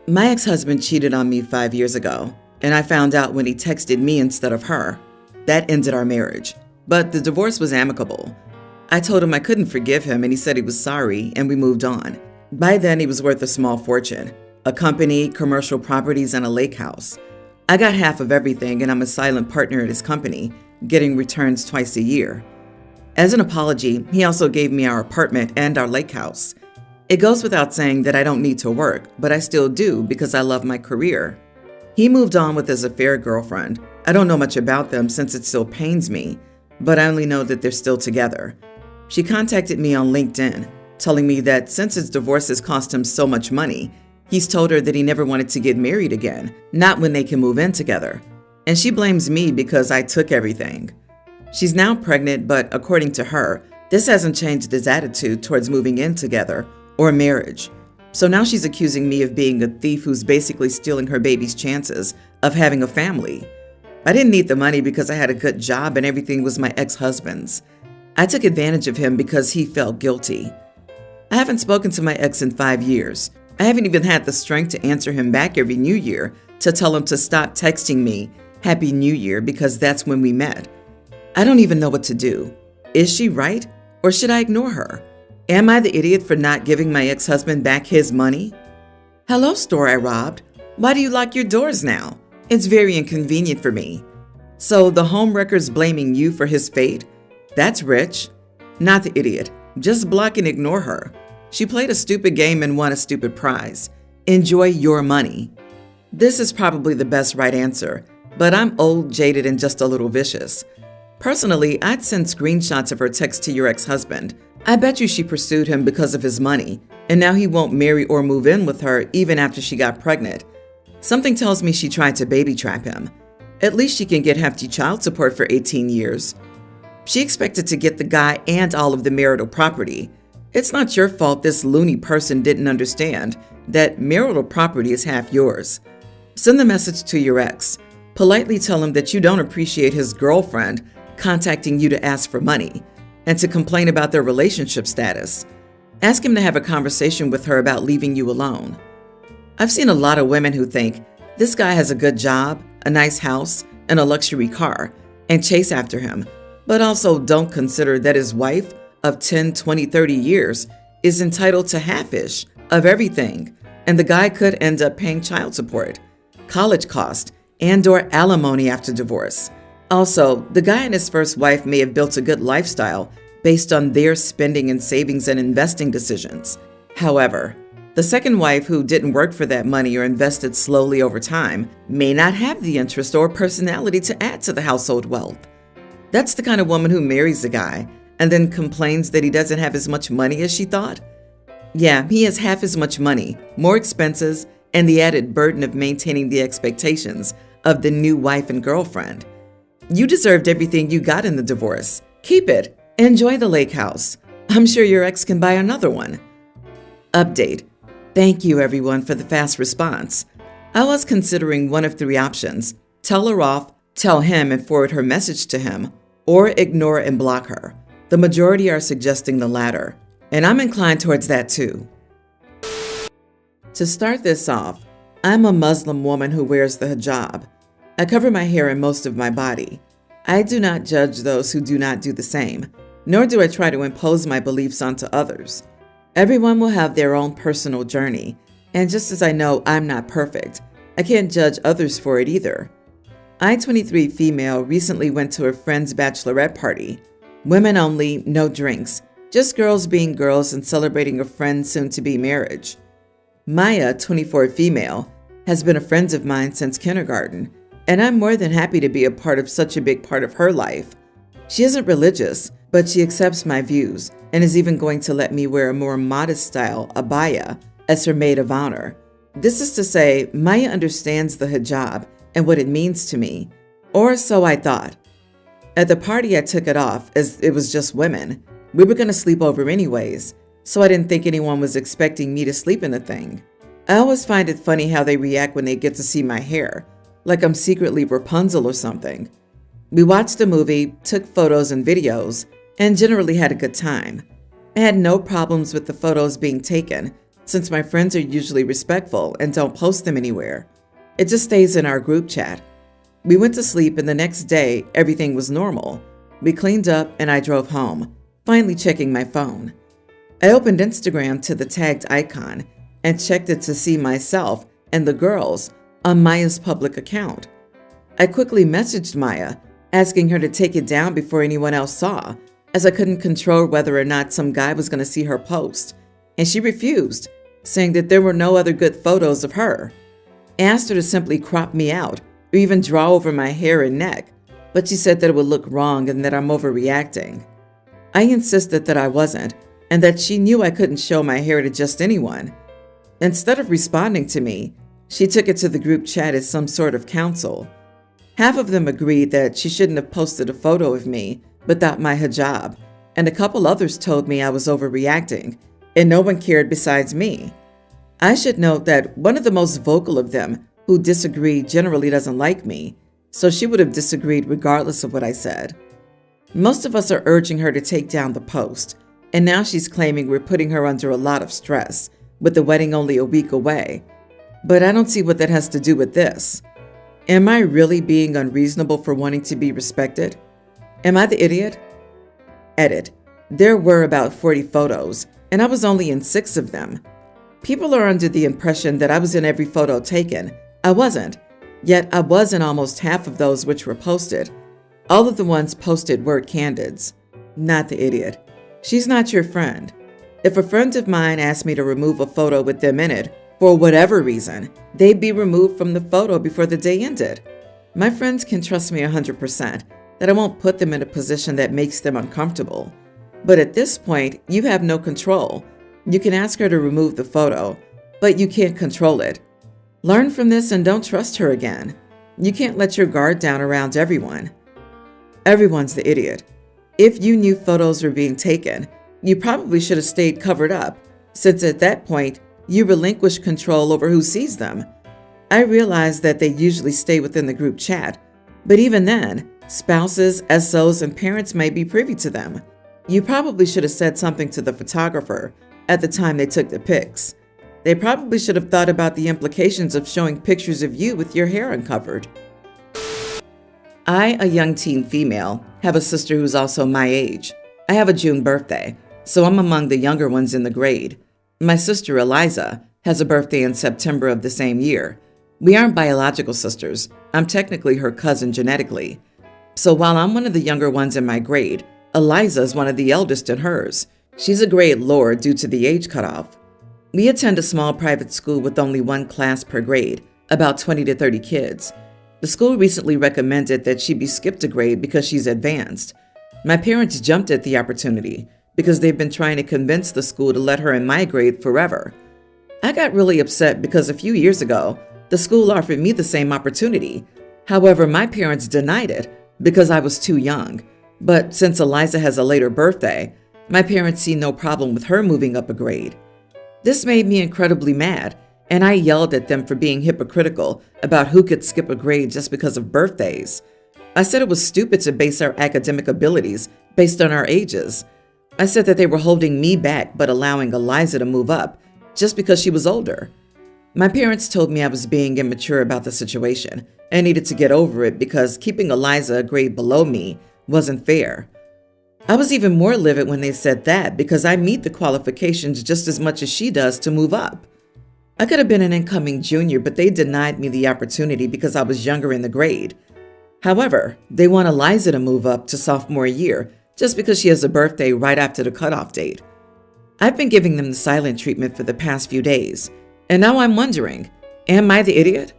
My ex-husband cheated on me 5 years ago, and I found out when he texted me instead of her. That ended our marriage, but the divorce was amicable. I told him I couldn't forgive him, and he said he was sorry, and we moved on. By then, he was worth a small fortune, a company, commercial properties, and a lake house. I got half of everything, and I'm a silent partner at his company, getting returns twice a year. As an apology, he also gave me our apartment and our lake house. It goes without saying that I don't need to work, but I still do because I love my career. He moved on with his affair girlfriend. I don't know much about them since it still pains me, but I only know that they're still together. She contacted me on LinkedIn, telling me that since his divorce has cost him so much money, he's told her that he never wanted to get married again, not when they can move in together. And she blames me because I took everything. She's now pregnant, but according to her, this hasn't changed his attitude towards moving in together or marriage. So now she's accusing me of being a thief who's basically stealing her baby's chances of having a family. I didn't need the money because I had a good job and everything was my ex-husband's. I took advantage of him because he felt guilty. I haven't spoken to my ex in 5 years. I haven't even had the strength to answer him back every New Year to tell him to stop texting me Happy New Year because that's when we met. I don't even know what to do. Is she right, or should I ignore her? Am I the idiot for not giving my ex-husband back his money? Hello, store I robbed. Why do you lock your doors now? It's very inconvenient for me. So the homewrecker's blaming you for his fate? That's rich. Not the idiot. Just block and ignore her. She played a stupid game and won a stupid prize. Enjoy your money. This is probably the best right answer, but I'm old, jaded, and just a little vicious. Personally, I'd send screenshots of her text to your ex-husband. I bet you she pursued him because of his money, and now he won't marry or move in with her even after she got pregnant. Something tells me she tried to baby trap him. At least she can get hefty child support for 18 years. She expected to get the guy and all of the marital property. It's not your fault this loony person didn't understand that marital property is half yours. Send the message to your ex. Politely tell him that you don't appreciate his girlfriend contacting you to ask for money and to complain about their relationship status. Ask him to have a conversation with her about leaving you alone. I've seen a lot of women who think this guy has a good job, a nice house, and a luxury car, and chase after him, but also don't consider that his wife of 10, 20, 30 years is entitled to half-ish of everything, and the guy could end up paying child support, college cost, and/or alimony after divorce. Also, the guy and his first wife may have built a good lifestyle based on their spending and savings and investing decisions. However, the second wife who didn't work for that money or invested slowly over time may not have the interest or personality to add to the household wealth. That's the kind of woman who marries the guy and then complains that he doesn't have as much money as she thought. Yeah, he has half as much money, more expenses, and the added burden of maintaining the expectations of the new wife and girlfriend. You deserved everything you got in the divorce. Keep it. Enjoy the lake house. I'm sure your ex can buy another one. Update. Thank you, everyone, for the fast response. I was considering one of 3 options. Tell her off, tell him and forward her message to him, or ignore and block her. The majority are suggesting the latter, and I'm inclined towards that too. To start this off, I'm a Muslim woman who wears the hijab. I cover my hair and most of my body. I do not judge those who do not do the same, nor do I try to impose my beliefs onto others. Everyone will have their own personal journey, and just as I know I'm not perfect, I can't judge others for it either. I, 23 female, recently went to a friend's bachelorette party. Women only, no drinks, just girls being girls and celebrating a friend's soon-to-be marriage. Maya, 24 female, has been a friend of mine since kindergarten, and I'm more than happy to be a part of such a big part of her life. She isn't religious, but she accepts my views and is even going to let me wear a more modest style abaya as her maid of honor. This is to say, Maya understands the hijab and what it means to me, or so I thought. At the party, I took it off as it was just women. We were going to sleep over anyways, so I didn't think anyone was expecting me to sleep in the thing. I always find it funny how they react when they get to see my hair, like I'm secretly Rapunzel or something. We watched a movie, took photos and videos, and generally had a good time. I had no problems with the photos being taken, since my friends are usually respectful and don't post them anywhere. It just stays in our group chat. We went to sleep, and the next day, everything was normal. We cleaned up and I drove home, finally checking my phone. I opened Instagram to the tagged icon and checked it to see myself and the girls on Maya's public account. I quickly messaged Maya, asking her to take it down before anyone else saw, as I couldn't control whether or not some guy was going to see her post, and she refused, saying that there were no other good photos of her. I asked her to simply crop me out or even draw over my hair and neck, but she said that it would look wrong and that I'm overreacting. I insisted that I wasn't, and that she knew I couldn't show my hair to just anyone. Instead of responding to me, she took it to the group chat as some sort of counsel. Half of them agreed that she shouldn't have posted a photo of me without my hijab, and a couple others told me I was overreacting, and no one cared besides me. I should note that one of the most vocal of them who disagreed generally doesn't like me, so she would have disagreed regardless of what I said. Most of us are urging her to take down the post, and now she's claiming we're putting her under a lot of stress, with the wedding only a week away. But I don't see what that has to do with this. Am I really being unreasonable for wanting to be respected? Am I the idiot? Edit. There were about 40 photos, and I was only in 6 of them. People are under the impression that I was in every photo taken. I wasn't, yet I was in almost half of those which were posted. All of the ones posted were candids. Not the idiot. She's not your friend. If a friend of mine asked me to remove a photo with them in it, for whatever reason, they'd be removed from the photo before the day ended. My friends can trust me 100% that I won't put them in a position that makes them uncomfortable. But at this point, you have no control. You can ask her to remove the photo, but you can't control it. Learn from this and don't trust her again. You can't let your guard down around everyone. Everyone's the idiot. If you knew photos were being taken, you probably should have stayed covered up, since at that point, you relinquish control over who sees them. I realize that they usually stay within the group chat, but even then, spouses, SOs, and parents may be privy to them. You probably should have said something to the photographer at the time they took the pics. They probably should have thought about the implications of showing pictures of you with your hair uncovered. I, a young teen female, have a sister who's also my age. I have a June birthday, so I'm among the younger ones in the grade. My sister, Eliza, has a birthday in September of the same year. We aren't biological sisters. I'm technically her cousin genetically. So while I'm one of the younger ones in my grade, Eliza is one of the eldest in hers. She's a grade lower due to the age cutoff. We attend a small private school with only one class per grade, about 20 to 30 kids. The school recently recommended that she be skipped a grade because she's advanced. My parents jumped at the opportunity because they've been trying to convince the school to let her in my grade forever. I got really upset because a few years ago, the school offered me the same opportunity. However, my parents denied it because I was too young. But since Eliza has a later birthday, my parents see no problem with her moving up a grade. This made me incredibly mad, and I yelled at them for being hypocritical about who could skip a grade just because of birthdays. I said it was stupid to base our academic abilities based on our ages. I said that they were holding me back but allowing Eliza to move up just because she was older. My parents told me I was being immature about the situation and needed to get over it because keeping Eliza a grade below me wasn't fair. I was even more livid when they said that because I meet the qualifications just as much as she does to move up. I could have been an incoming junior, but they denied me the opportunity because I was younger in the grade. However, they want Eliza to move up to sophomore year just because she has a birthday right after the cutoff date. I've been giving them the silent treatment for the past few days, and now I'm wondering, am I the idiot?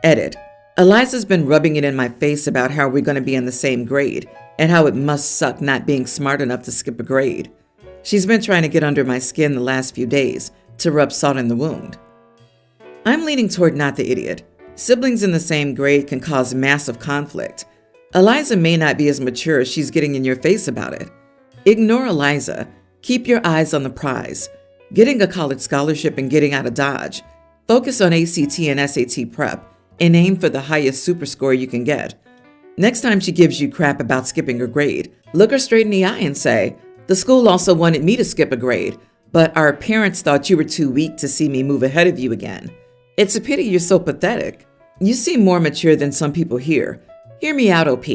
Edit. Eliza's been rubbing it in my face about how we're going to be in the same grade and how it must suck not being smart enough to skip a grade. She's been trying to get under my skin the last few days to rub salt in the wound. I'm leaning toward not the idiot. Siblings in the same grade can cause massive conflict. Eliza may not be as mature as she's getting in your face about it. Ignore Eliza. Keep your eyes on the prize. Getting a college scholarship and getting out of Dodge. Focus on ACT and SAT prep and aim for the highest super score you can get. Next time she gives you crap about skipping a grade, look her straight in the eye and say, "The school also wanted me to skip a grade, But our parents thought you were too weak to see me move ahead of you again. It's a pity you're so pathetic. You seem more mature than some people here. Hear me out, OP.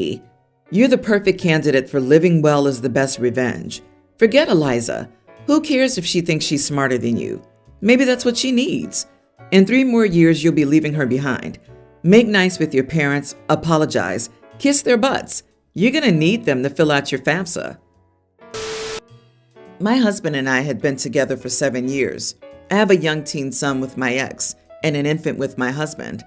You're the perfect candidate for living well is the best revenge. Forget Eliza. Who cares if she thinks she's smarter than you? Maybe that's what she needs. In 3 more years, you'll be leaving her behind. Make nice with your parents, apologize, kiss their butts. You're gonna need them to fill out your FAFSA. My husband and I had been together for 7 years. I have a young teen son with my ex and an infant with my husband.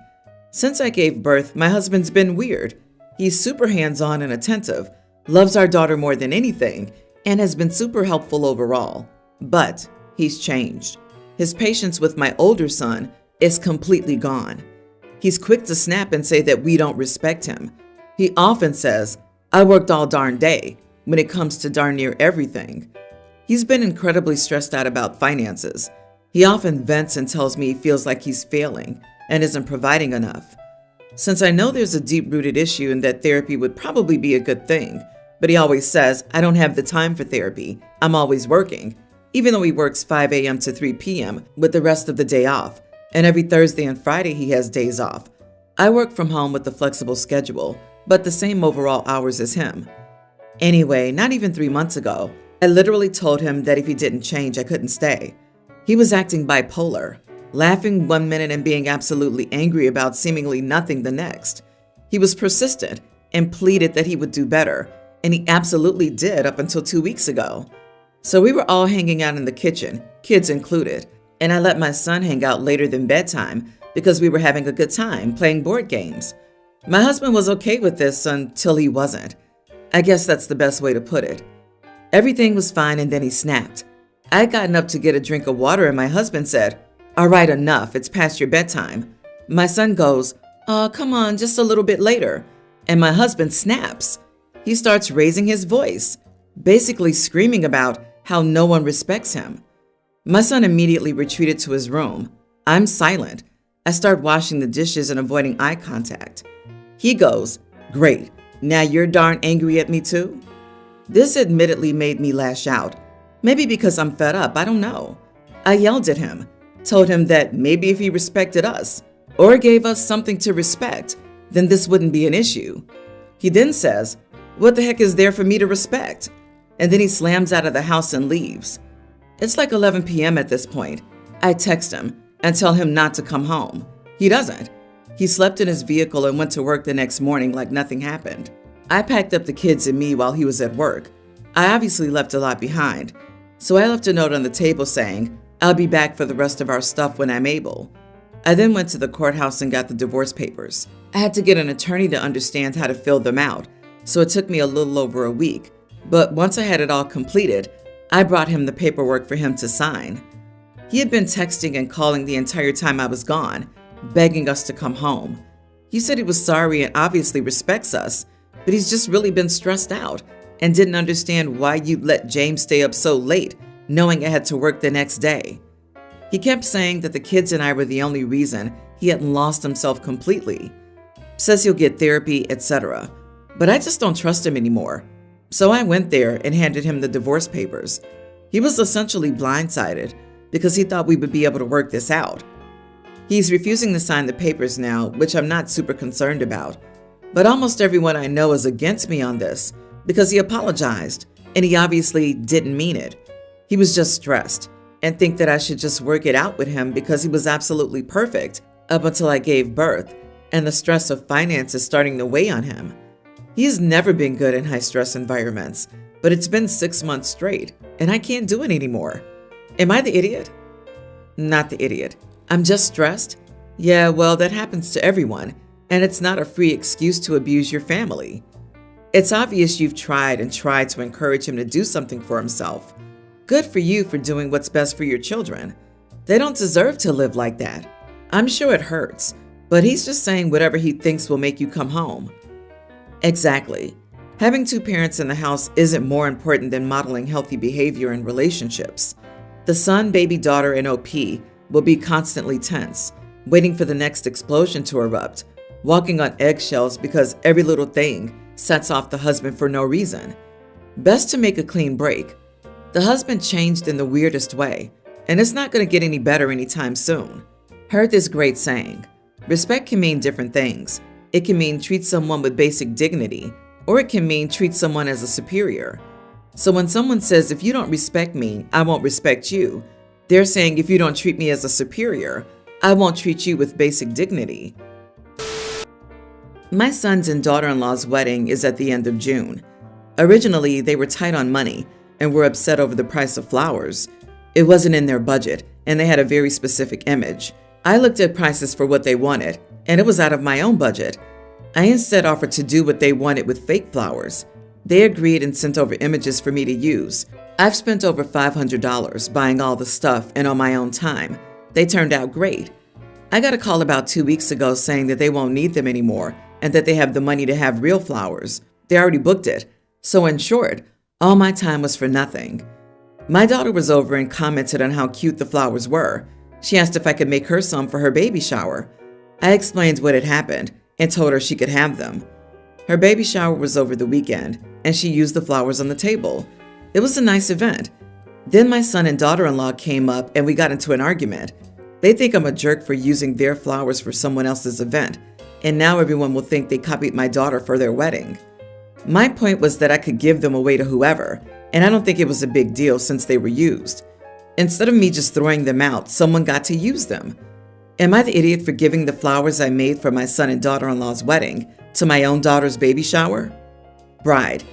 Since I gave birth, my husband's been weird. He's super hands-on and attentive, loves our daughter more than anything, and has been super helpful overall. But he's changed. His patience with my older son is completely gone. He's quick to snap and say that we don't respect him. He often says, "I worked all darn day," when it comes to darn near everything. He's been incredibly stressed out about finances. He often vents and tells me he feels like he's failing and isn't providing enough. Since I know there's a deep-rooted issue and that therapy would probably be a good thing, but he always says, "I don't have the time for therapy. I'm always working," even though he works 5 a.m. to 3 p.m. with the rest of the day off, and every Thursday and Friday he has days off. I work from home with a flexible schedule, but the same overall hours as him. Anyway, not even 3 months ago, I literally told him that if he didn't change, I couldn't stay. He was acting bipolar, laughing one minute and being absolutely angry about seemingly nothing the next. He was persistent and pleaded that he would do better, and he absolutely did up until 2 weeks ago. So we were all hanging out in the kitchen, kids included, and I let my son hang out later than bedtime because we were having a good time playing board games. My husband was okay with this until he wasn't. I guess that's the best way to put it. Everything was fine and then he snapped. I'd gotten up to get a drink of water and my husband said, "All right, enough, it's past your bedtime." My son goes, "Come on, just a little bit later." And my husband snaps. He starts raising his voice, basically screaming about how no one respects him. My son immediately retreated to his room. I'm silent. I start washing the dishes and avoiding eye contact. He goes, "Great, now you're darn angry at me too?" This admittedly made me lash out. Maybe because I'm fed up, I don't know. I yelled at him, told him that maybe if he respected us, or gave us something to respect, then this wouldn't be an issue. He then says, "What the heck is there for me to respect?" And then he slams out of the house and leaves. It's like 11 p.m. at this point. I text him and tell him not to come home. He doesn't. He slept in his vehicle and went to work the next morning like nothing happened. I packed up the kids and me while he was at work. I obviously left a lot behind, so I left a note on the table saying, "I'll be back for the rest of our stuff when I'm able." I then went to the courthouse and got the divorce papers. I had to get an attorney to understand how to fill them out, so it took me a little over a week. But once I had it all completed, I brought him the paperwork for him to sign. He had been texting and calling the entire time I was gone, begging us to come home. He said he was sorry and obviously respects us, but he's just really been stressed out and didn't understand why you'd let James stay up so late, knowing I had to work the next day. He kept saying that the kids and I were the only reason he hadn't lost himself completely. Says he'll get therapy, etc. But I just don't trust him anymore. So I went there and handed him the divorce papers. He was essentially blindsided because he thought we would be able to work this out. He's refusing to sign the papers now, which I'm not super concerned about. But almost everyone I know is against me on this because he apologized and he obviously didn't mean it. He was just stressed and think that I should just work it out with him because he was absolutely perfect up until I gave birth and the stress of finance is starting to weigh on him. He's never been good in high-stress environments, but it's been 6 months straight and I can't do it anymore. Am I the idiot? Not the idiot. I'm just stressed? Yeah, well, that happens to everyone. And it's not a free excuse to abuse your family. It's obvious you've tried and tried to encourage him to do something for himself. Good for you for doing what's best for your children. They don't deserve to live like that. I'm sure it hurts, but he's just saying whatever he thinks will make you come home. Exactly. Having 2 parents in the house isn't more important than modeling healthy behavior in relationships. The son, baby daughter, and OP will be constantly tense, waiting for the next explosion to erupt, walking on eggshells because every little thing sets off the husband for no reason. Best to make a clean break. The husband changed in the weirdest way, and it's not going to get any better anytime soon. Heard this great saying: respect can mean different things. It can mean treat someone with basic dignity, or it can mean treat someone as a superior. So when someone says, if you don't respect me, I won't respect you, they're saying, if you don't treat me as a superior, I won't treat you with basic dignity. My son's and daughter-in-law's wedding is at the end of June. Originally, they were tight on money and were upset over the price of flowers. It wasn't in their budget, and they had a very specific image. I looked at prices for what they wanted, and it was out of my own budget. I instead offered to do what they wanted with fake flowers. They agreed and sent over images for me to use. I've spent over $500 buying all the stuff and on my own time. They turned out great. I got a call about 2 weeks ago saying that they won't need them anymore and that they have the money to have real flowers. They already booked it. So in short, all my time was for nothing. My daughter was over and commented on how cute the flowers were. She asked if I could make her some for her baby shower. I explained what had happened and told her she could have them. Her baby shower was over the weekend, and she used the flowers on the table. It was a nice event. Then my son and daughter-in-law came up and we got into an argument. They think I'm a jerk for using their flowers for someone else's event, and now everyone will think they copied my daughter for their wedding. My point was that I could give them away to whoever, and I don't think it was a big deal since they were used. Instead of me just throwing them out, someone got to use them. Am I the idiot for giving the flowers I made for my son and daughter-in-law's wedding to my own daughter's baby shower? Bride: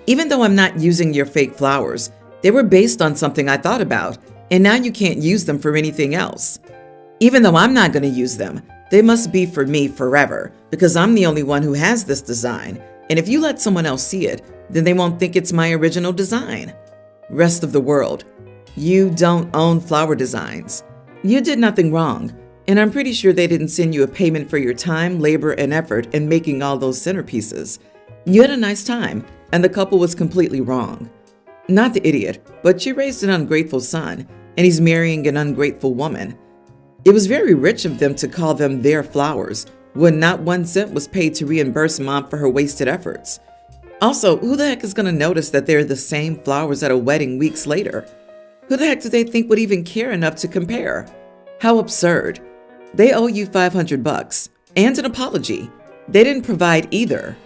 even though I'm not using your fake flowers, they were based on something I thought about, and now you can't use them for anything else. Even though I'm not going to use them, they must be for me forever, because I'm the only one who has this design, and if you let someone else see it, then they won't think it's my original design. Rest of the world: you don't own flower designs. You did nothing wrong, and I'm pretty sure they didn't send you a payment for your time, labor, and effort in making all those centerpieces. You had a nice time, and the couple was completely wrong. Not the idiot, but you raised an ungrateful son, and he's marrying an ungrateful woman. It was very rich of them to call them their flowers, when not 1 cent was paid to reimburse mom for her wasted efforts. Also, who the heck is going to notice that they're the same flowers at a wedding weeks later? Who the heck do they think would even care enough to compare? How absurd. They owe you $500 and an apology. They didn't provide either.